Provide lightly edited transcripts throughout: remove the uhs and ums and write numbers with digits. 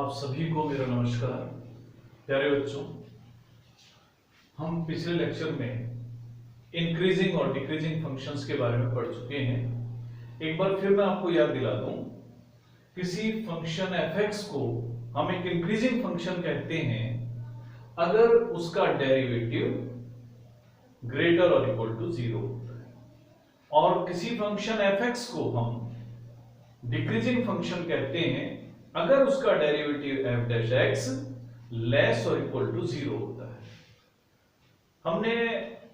आप सभी को मेरा नमस्कार। प्यारे बच्चों, हम पिछले लेक्चर में इंक्रीजिंग और डिक्रीजिंग फंक्शंस के बारे में पढ़ चुके हैं। एक बार फिर मैं आपको याद दिला दूं, किसी फंक्शन f(x) को हम एक इंक्रीजिंग फंक्शन कहते हैं अगर उसका डेरिवेटिव ग्रेटर और इक्वल टू 0 होता है, और किसी फंक्शन f(x) को हम डिक्रीजिंग फंक्शन कहते हैं अगर उसका डेरिवेटिव f'(x) लेस और इक्वल टू 0 होता है। हमने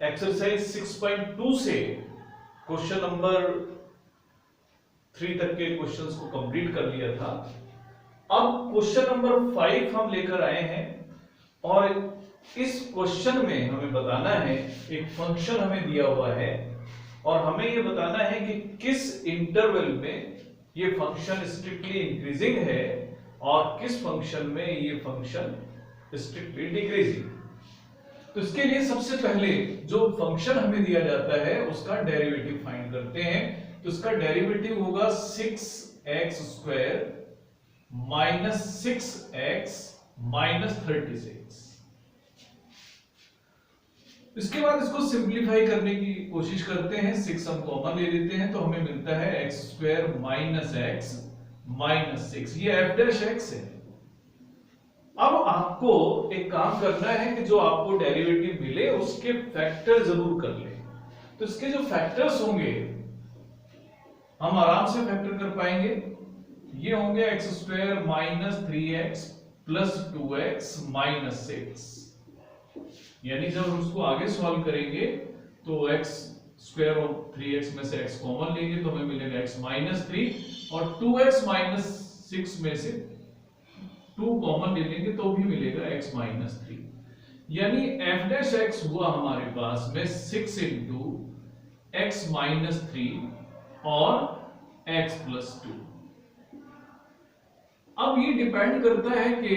एक्सरसाइज 6.2 से क्वेश्चन नंबर 3 तक के क्वेश्चंस को कंप्लीट कर लिया था। अब क्वेश्चन नंबर 5 हम लेकर आए हैं और इस क्वेश्चन में हमें बताना है, एक फंक्शन हमें दिया हुआ है और हमें यह बताना है कि किस इंटरवल में ये फंक्शन स्ट्रिक्टली इंक्रीजिंग है और किस फंक्शन में ये फंक्शन स्ट्रिक्टली डिक्रीजिंग। तो इसके लिए सबसे पहले जो फंक्शन हमें दिया जाता है उसका डेरिवेटिव फाइंड करते हैं। तो इसका डेरिवेटिव होगा 6x² माइनस 6x माइनस 36। इसके बाद इसको सिंप्लीफाई करने की कोशिश करते हैं। 6 हम कॉमन ले लेते हैं तो हमें मिलता है x² माइनस x माइनस 6। ये f'(x) है। अब आपको एक काम करना है कि जो आपको डेरिवेटिव मिले उसके फैक्टर जरूर कर ले। तो इसके जो फैक्टर्स होंगे हम आराम से फैक्टर कर पाएंगे। ये होंगे x² minus 3x plus 2x minus 6। यानी जब हम उसको आगे सॉल्व करेंगे तो x² और 3x में से x कॉमन लेंगे तो हमें मिलेगा x माइनस 3 और 2x माइनस 6 में से 2 कॉमन ले लेंगे तो भी मिलेगा x माइनस 3। यानी f'(x) हुआ हमारे पास में 6 इंटू x माइनस 3 और x प्लस 2। अब ये डिपेंड करता है कि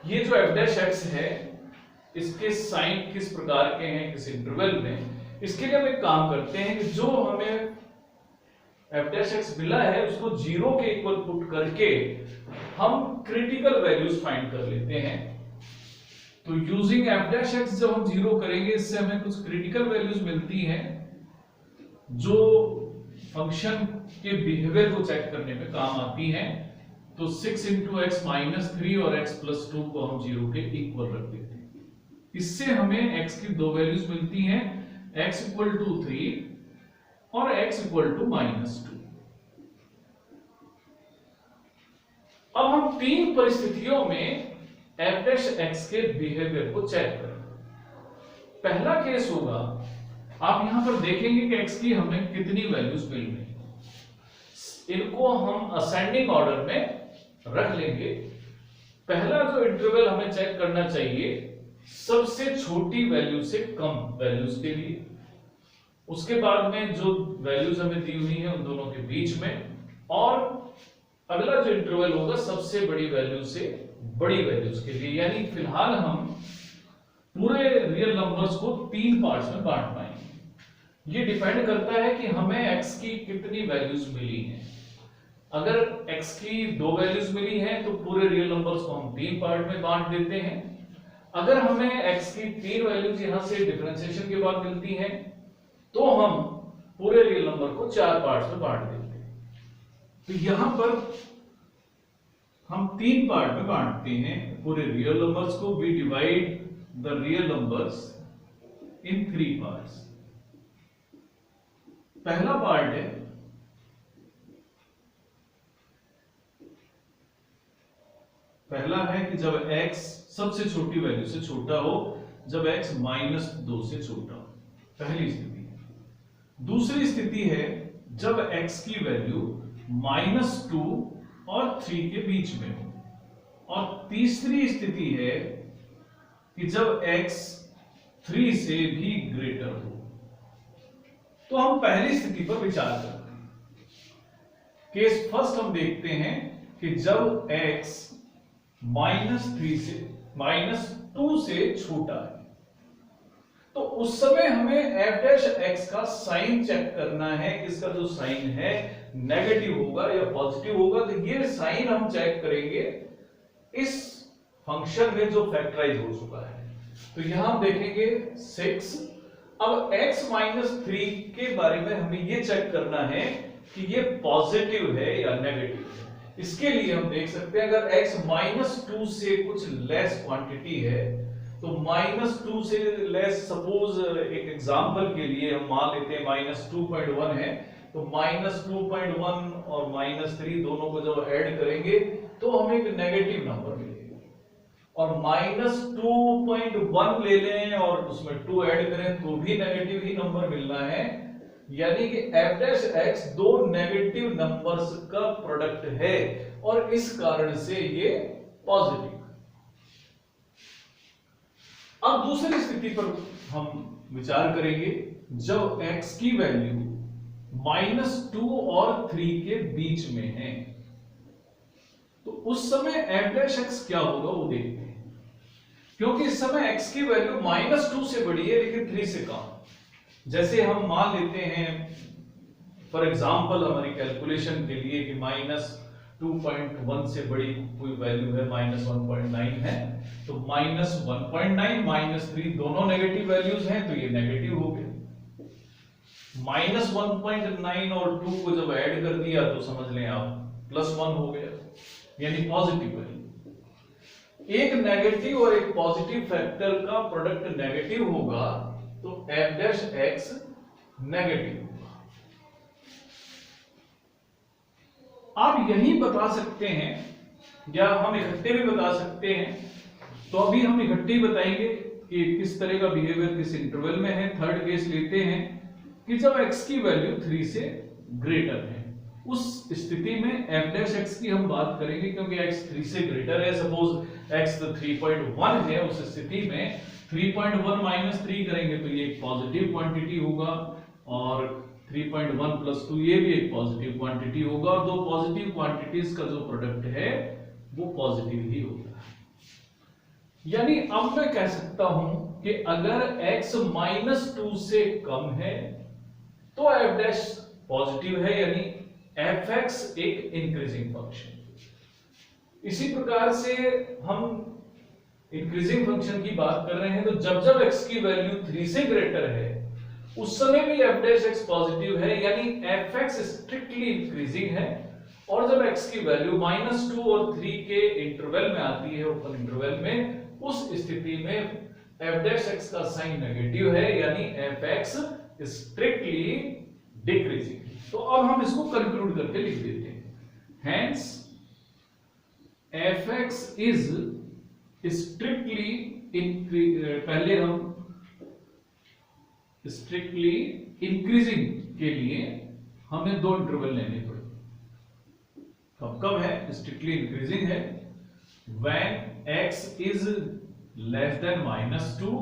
ये जो f'(x) है इसके साइन किस प्रकार के हैं, किस इंटरवल में। इसके लिए हम एक काम करते हैं कि जो हमें f'(x) मिला है उसको 0 के इक्वल पुट करके हम क्रिटिकल वैल्यूज फाइंड कर लेते हैं। तो यूजिंग f'(x) जब हम 0 करेंगे इससे हमें कुछ क्रिटिकल वैल्यूज मिलती हैं जो फंक्शन के बिहेवियर को चेक करने में काम आती हैं। तो 6 इंटू एक्स माइनस 3 और x प्लस 2 को हम 0 के इक्वल रख देते हैं। इससे हमें x की दो वैल्यूज मिलती हैं, x इक्वल टू 3 और x इक्वल टू माइनस 2। अब हम तीन परिस्थितियों में f'(x) के बिहेवियर को चेक करें। पहला केस होगा, आप यहां पर देखेंगे कि x की हमें कितनी वैल्यूज मिल रही हैं। इनको हम असेंडिंग ऑर्डर में रख लेंगे। पहला जो इंटरवल हमें चेक करना चाहिए सबसे छोटी वैल्यू से कम वैल्यूज के लिए, उसके बाद में जो वैल्यूज हमें दी हुई है उन दोनों के बीच में, और अगला जो इंटरवल होगा सबसे बड़ी वैल्यू से बड़ी वैल्यूज के लिए। यानी फिलहाल हम पूरे रियल नंबर्स को 3 पार्ट्स में बांट पाएंगे। ये डिपेंड करता है कि हमें x की कितनी वैल्यूज मिली हैं। अगर x की 2 वैल्यूज मिली हैं तो पूरे रियल नंबर्स को हम 3 पार्ट में बांट देते हैं। अगर हमें x की 3 वैल्यूज यहां से डिफरेंशिएशन के बाद मिलती हैं तो हम पूरे रियल नंबर को 4 पार्ट्स में बांट देते हैं। तो यहां पर हम 3 पार्ट में बांटते हैं पूरे रियल नंबर्स को। We divide the real numbers in 3 parts. पहला पार्ट है कि जब x सबसे छोटी वैल्यू से छोटा हो, जब x माइनस 2 से छोटा हो, पहली स्थिति है। दूसरी स्थिति है जब x की वैल्यू -2 और 3 के बीच में हो, और तीसरी स्थिति है कि जब x 3 से भी ग्रेटर हो। तो हम पहली स्थिति पर विचार करते हैं। केस फर्स्ट हम देखते हैं कि जब x -2 से छोटा है तो उस समय हमें f'(x) का साइन चेक करना है। इसका जो साइन है नेगेटिव होगा या पॉजिटिव होगा, तो ये साइन हम चेक करेंगे इस फंक्शन में जो फैक्टराइज हो चुका है। तो यहां हम देखेंगे 6। अब x माइनस 3 के बारे में हमें ये चेक करना है कि ये पॉजिटिव है या नेगेटिव है। इसके लिए हम देख सकते हैं अगर x माइनस 2 से कुछ लेस क्वांटिटी है तो माइनस 2 से लेस, सपोज एक एग्जांपल के लिए हम मान लेते हैं माइनस 2.1 है, तो माइनस 2.1 और माइनस 3 दोनों को जब ऐड करेंगे तो हमें एक नेगेटिव नंबर मिलेगा। और माइनस 2.1 ले लें और उसमें 2 ऐड करें तो भी नेगेटिव ही नंबर मिलना है, यानी कि f डैश x दो नेगेटिव नंबर्स का प्रोडक्ट है और इस कारण से ये पॉजिटिव। अब दूसरी स्थिति पर हम विचार करेंगे जब x की वैल्यू -2 और 3 के बीच में है, तो उस समय f डैश x क्या होगा वो देखते हैं। क्योंकि इस समय x की वैल्यू -2 से बड़ी है लेकिन 3 से कम। जैसे हम मान लेते हैं फॉर एग्जांपल हमारी कैलकुलेशन के लिए कि -2.1 से बड़ी कोई वैल्यू है, -1.9 है, तो -1.9 -3 दोनों नेगेटिव वैल्यूज हैं तो ये नेगेटिव हो गए। -1.9 और 2 को जब ऐड कर दिया तो समझ लें आप +1 हो गया, यानी पॉजिटिव वैल्यू। एक नेगेटिव और एक पॉजिटिव फैक्टर का प्रोडक्ट नेगेटिव होगा तो f डैश x नेगेटिव होगा। आप यही बता सकते हैं या हम इकट्ठे भी बता सकते हैं, तो अभी हम इकट्ठे ही बताएंगे कि किस तरह का बिहेवियर किस इंटरवल में है। थर्ड केस लेते हैं कि जब x की वैल्यू 3 से ग्रेटर है, उस स्थिति में f डैश x की हम बात करेंगे क्योंकि x 3 से ग्रेटर है। सपोज x तो 3.1 है, उस स्थिति में 3.1 माइनस 3 करेंगे तो ये एक पॉजिटिव क्वांटिटी होगा और 3.1 प्लस 2 ये भी एक पॉजिटिव क्वांटिटी होगा और दो पॉजिटिव क्वांटिटीज का जो प्रोडक्ट है वो पॉजिटिव ही होता है। यानी अब मैं कह सकता हूं कि अगर x -2 से कम है तो f डैश पॉजिटिव है, यानी fx एक इंक्रीजिंग फंक्शन। इसी प्रकार से हम इंक्रीजिंग फंक्शन की बात कर रहे हैं तो जब जब x की वैल्यू 3 से ग्रेटर है उस समय भी f डैश x पॉजिटिव है, यानी fx स्ट्रिक्टली इंक्रीजिंग है। और जब x की वैल्यू -2 और 3 के इंटरवल में आती है, ओपन इंटरवल में, उस स्थिति में f डैश x का साइन नेगेटिव है, यानी fx स्ट्रिक्टली डिक्रीजिंग। तो अब हम इसको कंक्लूड करके लिख देते हैं, हेंस fx इज स्ट्रिक्टली पहले हम स्ट्रिक्टली इंक्रीजिंग के लिए हमें दो इंटरवल लेने पड़े। कब कब है स्ट्रिक्टली इंक्रीजिंग है? When x is less than -2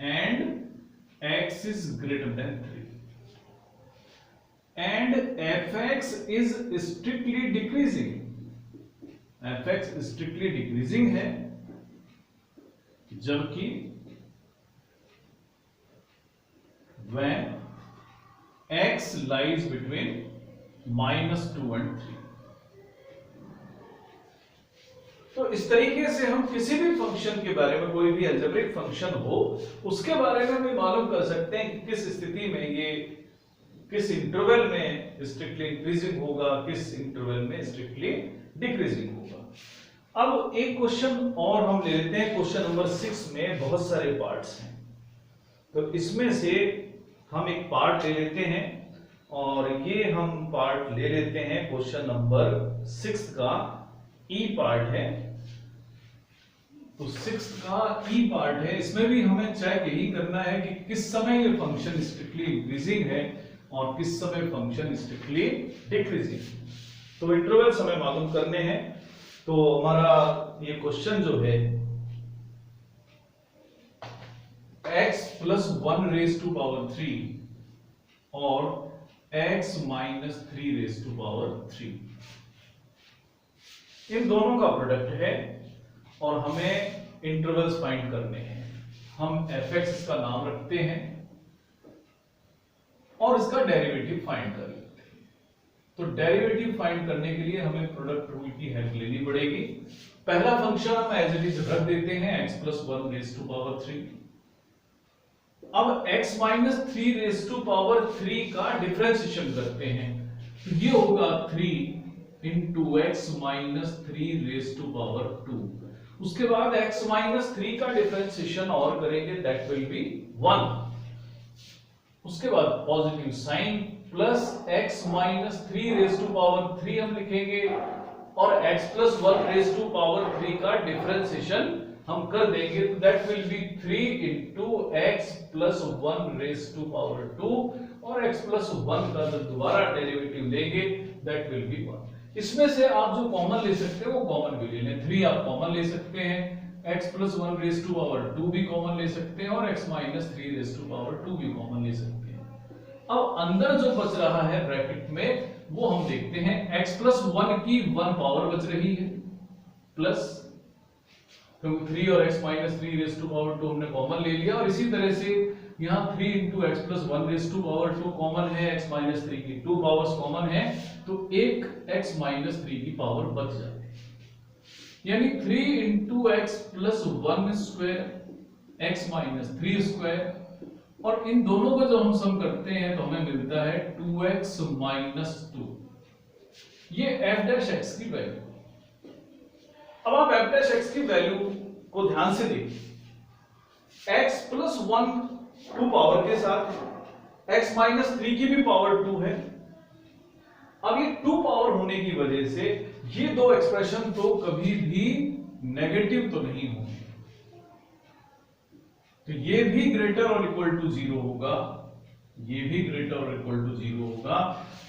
and x is greater then 3 and fx is strictly decreasing. fx strictly decreasing है जबकि when x lies between -2 and 3। तो इस तरीके से हम किसी भी फंक्शन के बारे में, कोई भी अलजेब्रिक फंक्शन हो उसके बारे में भी मालूम कर सकते हैं कि किस स्थिति में ये किस इंटरवल में स्ट्रिक्टली इंक्रीजिंग होगा, किस इंटरवल में स्ट्रिक्टली डिक्रीजिंग होगा। अब एक क्वेश्चन और हम ले लेते हैं। क्वेश्चन नंबर 6 में बहुत सारे पार्ट्स हैं, तो इसमें से हम एक पार्ट ले लेते हैं और ये हम पार्ट ले लेते हैं क्वेश्चन नंबर 6 का ई पार्ट है। तो 6 का ई पार्ट है, इसमें भी हमें चेक यही करना है कि किस समय ये फंक्शन स्ट्रिक्टली इंक्रीजिंग है और किस समय फंक्शन स्ट्रिक्टली डिक्रीजिंग। तो इंटरवल समय मालूम करने हैं। तो हमारा ये क्वेश्चन जो है x + 1 raised to power 3 और x - 3 raised to power 3, इन दोनों का प्रोडक्ट है और हमें इंटरवल्स फाइंड करने हैं। हम fx इसका नाम रखते हैं और इसका डेरिवेटिव फाइंड कर लेते हैं। तो डेरिवेटिव फाइंड करने के लिए हमें प्रोडक्ट रूल की हेल्प लेनी पड़ेगी। पहला फंक्शन हम एज इट इज रख देते हैं x + 1 रेज़ टू पावर 3। अब x - 3 रेज़ टू पावर 3 का डिफरेंशिएशन करते हैं, तो ये होगा 3 × x - 3 रेज़ टू पावर 2। उसके बाद x - 3 का डिफरेंशिएशन और करेंगे, दैट विल बी 1। उसके बाद positive sign plus x - 3 raise to power 3 हम लिखेंगे, और x + 1 रेज़ टू पावर 3 का डिफरेंशिएशन हम कर देंगे, तो that will be 3 × x + 1 raise to power 2, और x + 1 का जब दोबारा डेरिवेटिव लेंगे दैट विल बी 1। इसमें से आप जो कॉमन ले सकते हैं वो कॉमन भी ले लें, 3 आप कॉमन ले सकते हैं, x + 1 रेज़ टू पावर 2 भी कॉमन ले सकते हैं, और x - 3 रेज़ टू पावर 2 भी कॉमन ले सकते हैं। अब अंदर जो बच रहा है ब्रैकेट में वो हम देखते हैं, x + 1 की 1 पावर बच रही है, प्लस, क्योंकि 3 और x - 3 रेज़ टू पावर 2 हमने कॉमन ले लिया, और इसी तरह से यहाँ 3 × x + 1 raise to power 2 common है, x - 3 की 2 पावर्स कॉमन है, तो एक x - 3 की पावर बच जाती है, यानी 3 × x + 1 स्क्वायर x - 3 स्क्वायर, और इन दोनों का जब हम सम करते हैं तो हमें मिलता है 2x - 2। ये f' की वैल्यू। अब आप f' की वैल्यू को ध्यान से देखिए, x + 1 2 पावर के साथ, x - 3 की भी पावर 2 है। अब ये 2 पावर होने की वजह से ये दो एक्सप्रेशन तो कभी भी नेगेटिव तो नहीं होंगे, तो ये भी ग्रेटर और इक्वल टू 0 होगा, ये भी ग्रेटर और इक्वल टू 0 होगा।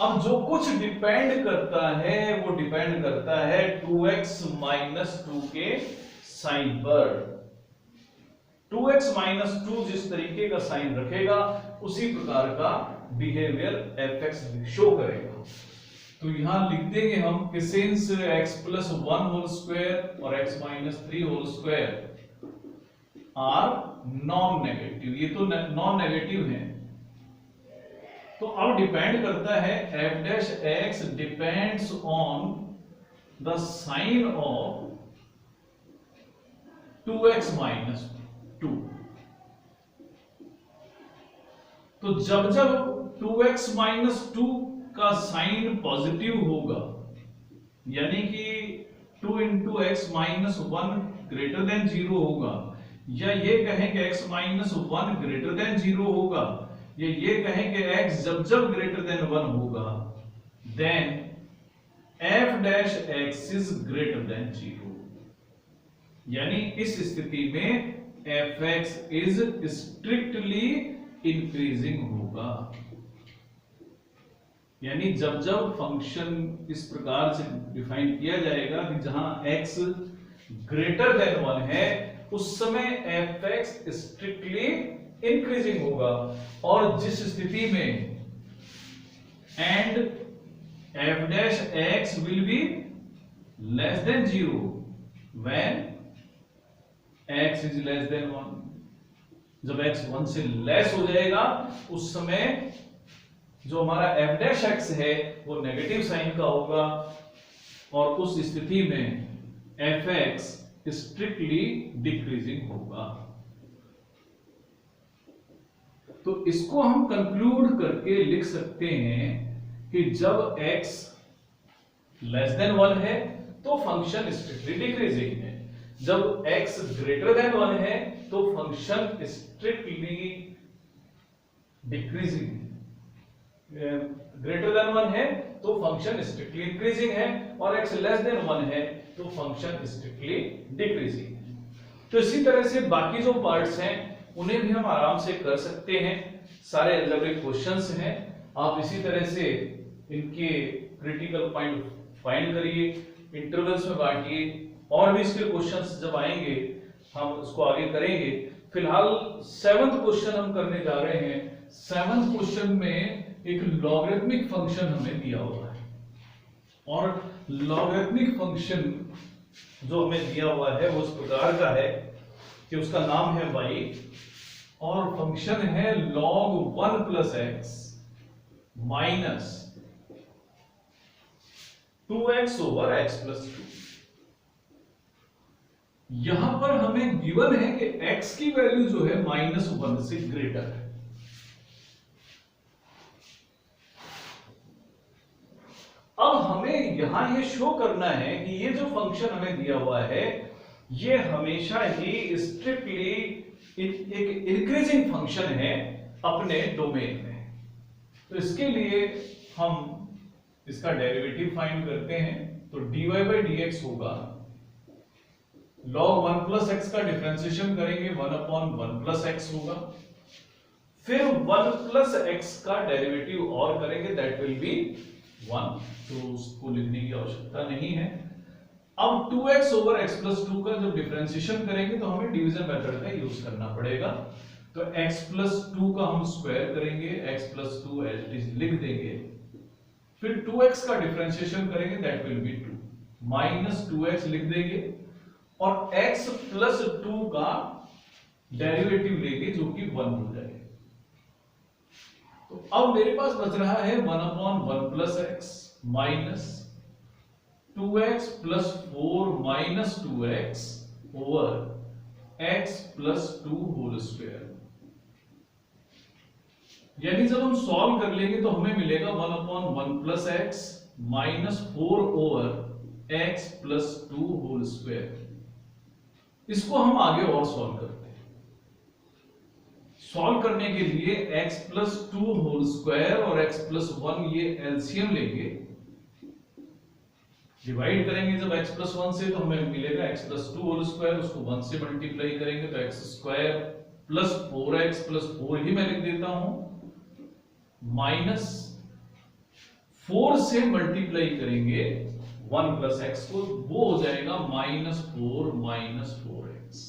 अब जो कुछ डिपेंड करता है वो डिपेंड करता है 2x - 2 के साइन पर। 2x - 2 जिस तरीके का साइन रखेगा उसी प्रकार का बिहेवियर fx शो करेगा। तो यहां लिख देंगे हम कि सिंस x + 1 होल स्क्वायर और x - 3 whole square are non negative, ये तो नॉन नेगेटिव है, तो अब डिपेंड करता है f' depends on the sign of 2x - 2। तो जब जब 2x - 2 का साइन पॉजिटिव होगा, यानी कि 2 × x - 1 ग्रेटर देन 0 होगा, या ये कहें कि x - 1 ग्रेटर देन 0 होगा, या ये कहें कि x जब जब ग्रेटर देन 1 होगा, then f' is greater than 0, यानी इस स्थिति में fx इज स्ट्रिक्टली इंक्रीजिंग होगा। यानी जब जब फंक्शन इस प्रकार से डिफाइन किया जाएगा कि जहां x ग्रेटर देन 1 है, उस समय fx स्ट्रिक्टली इंक्रीजिंग होगा, और जिस स्थिति में and f' will be less than 0 when x is less than 1, जब x 1 से लेस हो जाएगा उस समय जो हमारा f' है वो नेगेटिव साइन का होगा, और उस स्थिति में fx स्ट्रिक्टली डिक्रीजिंग होगा। तो इसको हम कंक्लूड करके लिख सकते हैं कि जब x लेस देन 1 है तो फंक्शन स्ट्रिक्टली डिक्रीजिंग है, जब x ग्रेटर देन 1 है तो फंक्शन स्ट्रिक्टली डिक्रीजिंग है, ग्रेटर देन 1 है तो फंक्शन स्ट्रिक्टली इंक्रीजिंग है, और x लेस देन 1 है तो फंक्शन स्ट्रिक्टली डिक्रीजिंग है। तो इसी तरह से बाकी जो पार्ट्स हैं उन्हें भी हम आराम से कर सकते हैं, सारे अलजेब्रिक क्वेश्चंस हैं, आप इसी तरह से इनके क्रिटिकल पॉइंट फाइंड करिए, इंटरवल्स में बांटिए, और भी इसके क्वेश्चंस जब आएंगे हम उसको आगे करेंगे। फिलहाल 7th क्वेश्चन हम करने जा रहे हैं। 7th क्वेश्चन में एक लॉगरिथमिक फंक्शन हमें दिया हुआ है, और लॉगरिथमिक फंक्शन जो हमें दिया हुआ है वो इस प्रकार का है कि उसका नाम है y, और फंक्शन है log 1 + x minus 2x over x plus 2। यहां पर हमें गिवन है कि x की वैल्यू जो है -1 से ग्रेटर है। अब हमें यहां ये शो करना है कि ये जो फंक्शन हमें दिया हुआ है ये हमेशा ही स्ट्रिक्टली एक इंक्रीजिंग फंक्शन है अपने डोमेन में। तो इसके लिए हम इसका डेरिवेटिव फाइंड करते हैं। तो dy बाई dx होगा log 1 प्लस एक्स का डिफरेंशिएशन करेंगे 1/1 प्लस एक्स होगा, फिर 1 प्लस एक्स का डेरिवेटिव और करेंगे दैट विल बी 1, तो उसको लिखने की आवश्यकता नहीं है। अब 2x ओवर x प्लस 2 का जब डिफरेंशिएशन करेंगे तो हमें डिवीजन मेथड का यूज करना पड़ेगा। तो x प्लस 2 का हम स्क्वायर करेंगे, x plus 2 as it is लिख देंगे, फिर 2x का डिफरेंशिएशन करेंगे that will B 2 minus 2x लिख देंगे और x प्लस 2 का डेरिवेटिव लेंगे जो कि 1 हो जाएगा। तो अब मेरे पास बच रहा है 1/1 plus x minus 2x plus 4 minus 2x over x plus 2 whole square. यानी जब हम सॉल्व कर लेंगे तो हमें मिलेगा 1/1 plus x minus 4 over x plus 2 whole square. इसको हम आगे और सॉल्व करते हैं। सॉल्व करने के लिए x प्लस 2 होल स्क्वायर और x प्लस 1 ये एलसीएम लेंगे, डिवाइड करेंगे जब x प्लस 1 से तो हमें मिलेगा x प्लस 2 होल स्क्वायर, उसको 1 से मल्टीप्लाई करेंगे तो x square plus 4x plus 4 ही मैं लिख देता हूं, माइनस 4 से मल्टीप्लाई करेंगे 1 प्लस एक्स को, वो हो जाएगा -4 माइनस 4x।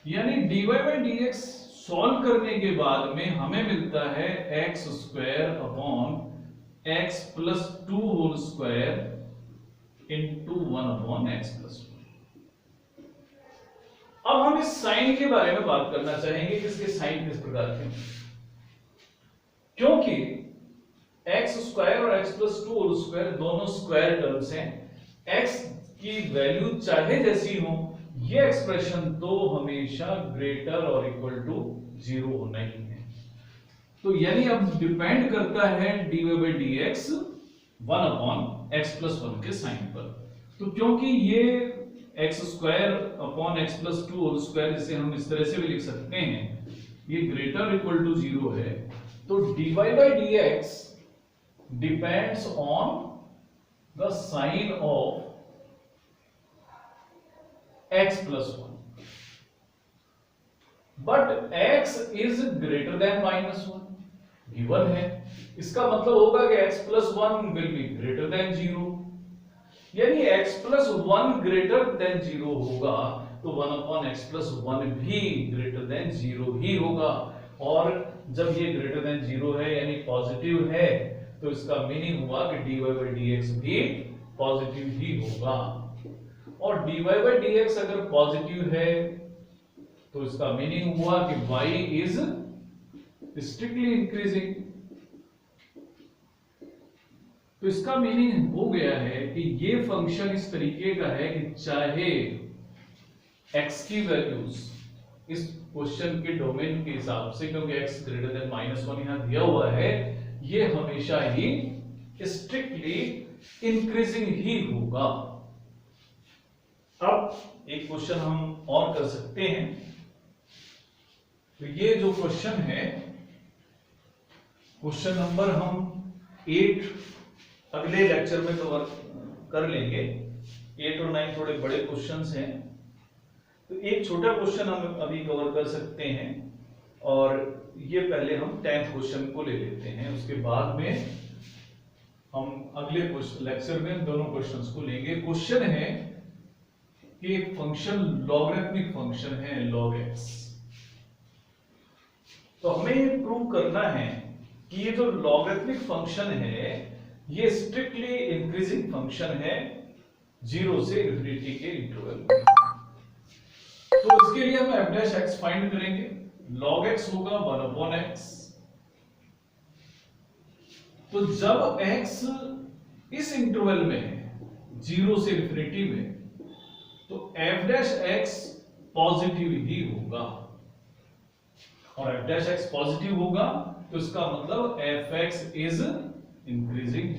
यानी dy बाई dx सॉल्व करने के बाद में हमें मिलता है x square upon x plus 2 whole square into 1 upon x plus 1। अब हम इस साइन के बारे में बात करना चाहेंगे कि इसके साइन किस प्रकार के हैं, क्योंकि x स्क्वायर और x प्लस 2 होल स्क्वायर दोनों स्क्वायर टर्म्स हैं। x की वैल्यू चाहे जैसी हो ये एक्सप्रेशन तो हमेशा ग्रेटर और इक्वल टू 0 होना ही है। तो यानी अब डिपेंड करता है dy by dx 1 upon x plus 1 के साइन पर। तो क्योंकि ये x square upon x plus 2 whole square, जिसे हम इस तरह से भी लिख सकते हैं, ये ग्रेटर इक्वल टू 0 है, तो dy by dx depends on the sign of x plus 1, but x is greater than -1 given है। इसका मतलब होगा कि x plus 1 will be greater than 0, यानी x प्लस 1 ग्रेटर देन 0 होगा तो 1 अपॉन x प्लस 1 भी ग्रेटर देन 0 ही होगा। और जब ये ग्रेटर देन 0 है यानी पॉजिटिव है तो इसका मीनिंग हुआ कि dy बाई dx भी पॉजिटिव ही होगा। और dy बाई dx अगर पॉजिटिव है तो इसका मीनिंग हुआ कि y इज स्ट्रिक्टली इंक्रीजिंग। तो इसका मीनिंग हो गया है कि ये फंक्शन इस तरीके का है कि चाहे x की वैल्यूज इस क्वेश्चन के डोमेन के हिसाब से, क्योंकि x ग्रेटर देन -1 यहां दिया हुआ है, ये हमेशा ही स्ट्रिक्टली इंक्रीजिंग ही होगा। अब एक क्वेश्चन हम और कर सकते हैं। तो ये जो क्वेश्चन है, क्वेश्चन नंबर हम 8 अगले लेक्चर में कवर कर लेंगे। 8 और 9 थोड़े बड़े क्वेश्चंस हैं, तो एक छोटा क्वेश्चन हम अभी कवर कर सकते हैं और ये पहले हम 10th क्वेश्चन को ले लेते हैं, उसके बाद में हम अगले लेक्चर में दोनों क्वेश्चंस को लेंगे। क्वेश्चन है कि एक फंक्शन लॉगरिथमिक फंक्शन है log x, तो हमें ये प्रूव करना है कि ये जो लॉगरिथमिक फंक्शन है ये स्ट्रिक्टली इंक्रीजिंग फंक्शन है 0 से इंफिनिटी के इंटरवल में। तो इसके लिए हम f डैश x फाइंड करेंगे। log x होगा 1 अपॉन x। तो जब x इस इंटरवल में 0 से इंफिनिटी में, तो एफ डैश एक्स पॉजिटिव ही होगा, और एफ डैश एक्स पॉजिटिव होगा तो इसका मतलब एफ एक्स इज इंक्रीजिंग,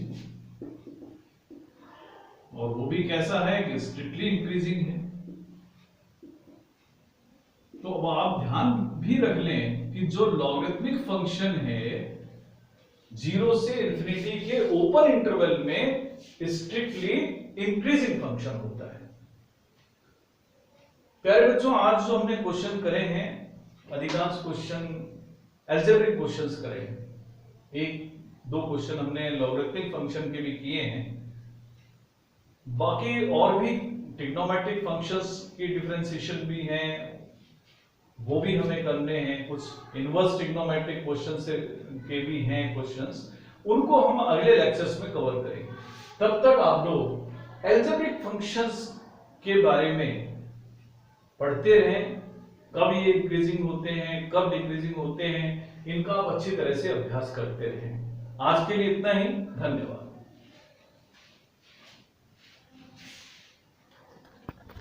और वो भी कैसा है कि स्ट्रिक्टली इंक्रीजिंग है। तो अब आप ध्यान भी रख लें कि जो लॉगरिथमिक फंक्शन है 0 से इंफिनिटी के ओपन इंटरवल में स्ट्रिक्टली इंक्रीजिंग फंक्शन होता है। प्यारे बच्चों, आज जो हमने क्वेश्चन करे हैं, अधिकांश क्वेश्चन अलजेब्रिक क्वेश्चंस करे हैं, एक दो क्वेश्चन हमने लॉगरिथमिक फंक्शन के भी किए हैं, बाकी और भी ट्रिग्नोमेट्रिक फंक्शंस की डिफरेंशिएशन भी हैं, वो भी हमें करने हैं, कुछ इनवर्स ट्रिग्नोमेट्रिक क्वेश्चन के भी हैं क्वेश्चंस, उनको हम अगले लेक्चर्स में कवर करेंगे। तब तक आप लोग अलजेब्रिक फंक्शंस के बारे में पढ़ते रहें, कब ये इंक्रीजिंग होते हैं, कब डिक्रीजिंग होते हैं, इनका आप अच्छी तरह से अभ्यास करते रहें। आज के लिए इतना ही, धन्यवाद।